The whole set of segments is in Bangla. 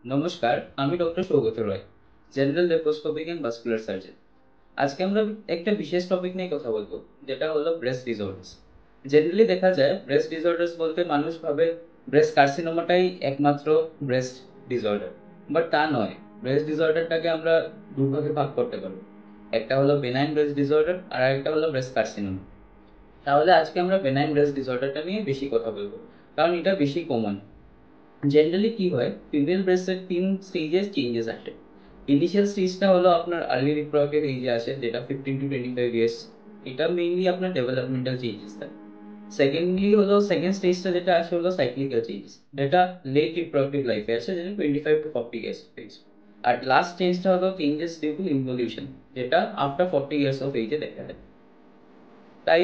নমস্কার, আমি doctor Saugata Roy, general laparoscopic and vascular surgeon. আজকে আমরা একটা বিশেষ টপিক নিয়ে কথা বলবো, যেটা হলো ব্রেস্ট ডিসঅর্ডার্স। জেনারেলি দেখা যায় ব্রেস্ট ডিসঅর্ডার্স বলতে মানুষ ভাবে ব্রেস্ট কার্সিনোমাটাই একমাত্র ব্রেস্ট ডিসঅর্ডার, বাট তা নয়। ব্রেস্ট ডিসঅর্ডারটাকে আমরা দুভাগে ভাগ করতে পারবো। একটা হলো বেনাইন ব্রেস্ট ডিসঅর্ডার আর একটা হলো ব্রেস্ট কার্সিনোমা। তাহলে আজকে আমরা বেনাইন ব্রেস্ট ডিসঅর্ডারটা নিয়ে বেশি কথা বলবো, কারণ এটা বেশি কমন। জেনারেলি কি হয়, ফিমেল ব্রেস্টের 3 স্টেজের চেঞ্জেস আসে। ইনিশিয়াল স্টেজটা হলো আপনার আর্লি রিপ্রোডাক্টিভ এজে আসে, যেটা 15 to 25 ইয়ার্স। এটা মেইনলি আপনার ডেভেলপমেন্টাল চেঞ্জেস থাকে। সেকেন্ডলি হলো সেকেন্ড স্টেজটা যেটা আসে হলো সাইক্লিক্যাল চেঞ্জেস, যেটা লেট রিপ্রোডাক্টিভ লাইফে আসে, যেটা 25 to 40 ইয়ার্স স্টেজ। আর লাস্ট স্টেজটা হলো চেঞ্জেস ডিউ টু ইনভলিউশন, যেটা আফটার 40 ইয়ার্স অফ এজে দেখা যায়। তাই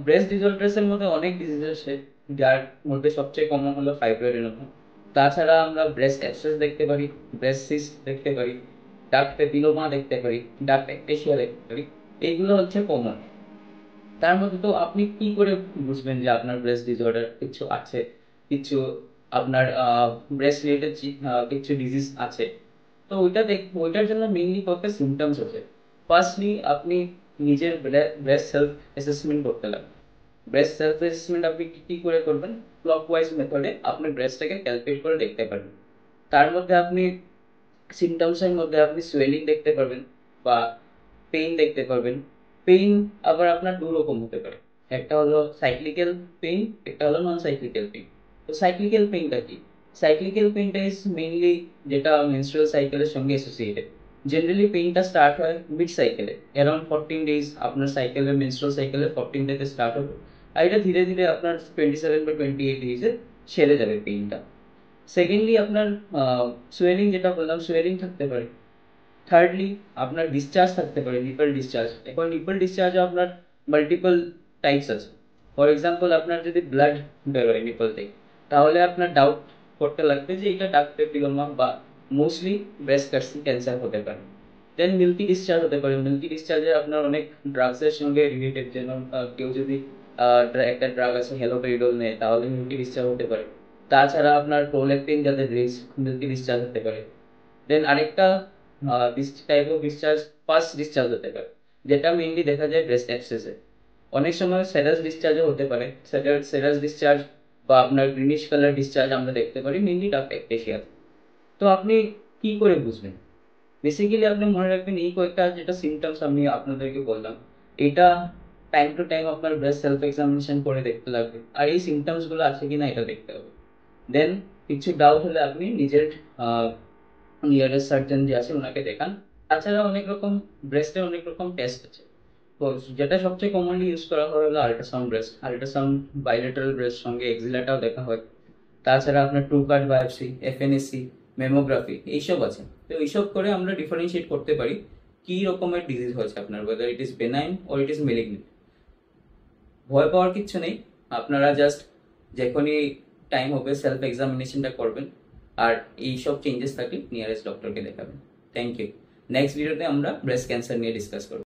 ব্রেস্ট ডিসঅর্ডার্সের মধ্যে অনেক ডিজিজ আছে, যার মধ্যে সবচেয়ে কমন হলো ফাইব্রয়েডেনোমা। তাছাড়া আমরা ব্রেস্ট অ্যাবসেস দেখতে পারি, ব্রেস্ট সিস্ট দেখতে পারি, ডাক্ট পেপিলোমা দেখতে পারি, ডাক্ট একটেশিয়া দেখতে পারি। এইগুলো হচ্ছে কমন। তার মধ্যে তো আপনি কি করে বুঝবেন যে আপনার ব্রেস্ট ডিসঅর্ডার কিছু আছে, কিছু আপনার ব্রেস্ট রিলেটেড কিছু ডিজিজ আছে? তো ওইটার জন্য মেইনলি কয়েকটা সিমটমস আছে। ফার্স্টলি আপনি নিজের ব্রেস্ট সেলফ অ্যাসেসমেন্ট করতে লাগবে। ব্রেস্ট সেলফ অ্যাসেসমেন্ট আপনি কি করে করবেন? ক্লকওয়াইজ মেথডে আপনি ব্রেস্টটাকে ক্যালকুলেট করে দেখতে পারবেন। তার মধ্যে আপনি সিমটমসের মধ্যে আপনি সোয়েলিং দেখতে পারবেন বা পেইন দেখতে পারবেন। পেইন আবার আপনার দু রকম হতে পারে, একটা হলো সাইক্লিক্যাল পেইন, একটা হলো নন সাইক্লিক্যাল পেইন। তো সাইক্লিক্যাল পেইনটা কি? সাইক্লিক্যাল পেইনটা ইজ মেইনলি যেটা মেনস্ট্রুয়াল সাইকেলের সঙ্গে অ্যাসোসিয়েটেড। জেনারেলি পেইনটা স্টার্ট হয় মিড সাইকেলে, অ্যারাউন্ড 14 ডেজ। আপনার সাইকেলের মেনস্ট্রুয়াল সাইকেলের 14 ডেতে স্টার্ট হবে, আর এটা ধীরে ধীরে আপনার 27 বা 28 ডেজে সেরে যাবে পেইনটা। সেকেন্ডলি আপনার সোয়েলিং, যেটা বললাম, সোয়েলিং থাকতে পারে। থার্ডলি আপনার ডিসচার্জ থাকতে পারে, নিপল ডিসচার্জ। এখন নিপল ডিসচার্জে আপনার মাল্টিপল টাইপস আছে। ফর এক্সাম্পল, আপনার যদি ব্লাড বেরোয় নিপল থেকে, তাহলে আপনার ডাউট করতে লাগবে যে এটা ডাক্ট পেপিলোমা বা মোস্টলি ব্রেস্ট ক্যান্সার হতে পারে। দেন মিল্কি ডিসচার্জ হতে পারে। মিল্কি ডিসচার্জে আপনার অনেক ড্রাগসের সঙ্গে রিলেটেড, যেন কেউ যদি একটা ড্রাগ আছে হ্যালোপেরিডল নেয়, তাহলে মিল্কি ডিসচার্জ হতে পারে। তাছাড়া আপনার প্রোল্যাক্টিন যাদের রিস্ক, মিল্কি ডিসচার্জ হতে পারে। দেন আরেকটা type of discharge first discharge হতে পারে, যেটা মেইনলি দেখা যায় ব্রেস্ট অ্যাবসেসে। অনেক সময় সেরাস ডিসচার্জও হতে পারে। সেরাস ডিসচার্জ বা আপনার গ্রিনিশ কালার ডিসচার্জ আমরা দেখতে পারি মেইনলি ডাক্ট একটেশিয়াতে। তো আপনি কি করে বুঝবেন? বেসিক্যালি আপনি মনে রাখবেন এই কয়েকটা যেটা সিমটমস আমি আপনাদেরকে বললাম, এটা টাইম টু টাইম আপনার ব্রেস্ট সেলফ এক্সামিনেশন করে দেখতে লাগবে, আর এই সিমটমসগুলো আছে কিনা এটা দেখতে হবে। দেন কিছু ডাউট হলে আপনি নিজের নিয়ারেস্ট সার্জন যে আছে ওনাকে দেখান। তাছাড়া অনেক রকম ব্রেস্টের অনেক রকম টেস্ট আছে। তো যেটা সবচেয়ে কমনলি ইউজ করা হয় হলো ultrasound breast. Ultrasound bilateral breast সঙ্গে এক্সিলাটাও দেখা হয়। তাছাড়া আপনার true card biopsy, FNAC, mammography এইসব আছে। তো এইসব করে আমরা ডিফারেন্সিয়েট করতে পারি কি রকমের ডিজিজ হয়েছে আপনার, weather it is benign or it is malignant. ভয় পাওয়ার কিচ্ছু নেই। আপনারা জাস্ট যখনই টাইম হবে সেলফ এক্সামিনেশনটা করবেন, আর এই সব চেঞ্জেস থাকলে নিয়ারেস্ট ডক্টরকে দেখাবেন। Thank you. নেক্সট ভিডিওতে আমরা ব্রেস্ট ক্যান্সার নিয়ে ডিসকাস করব।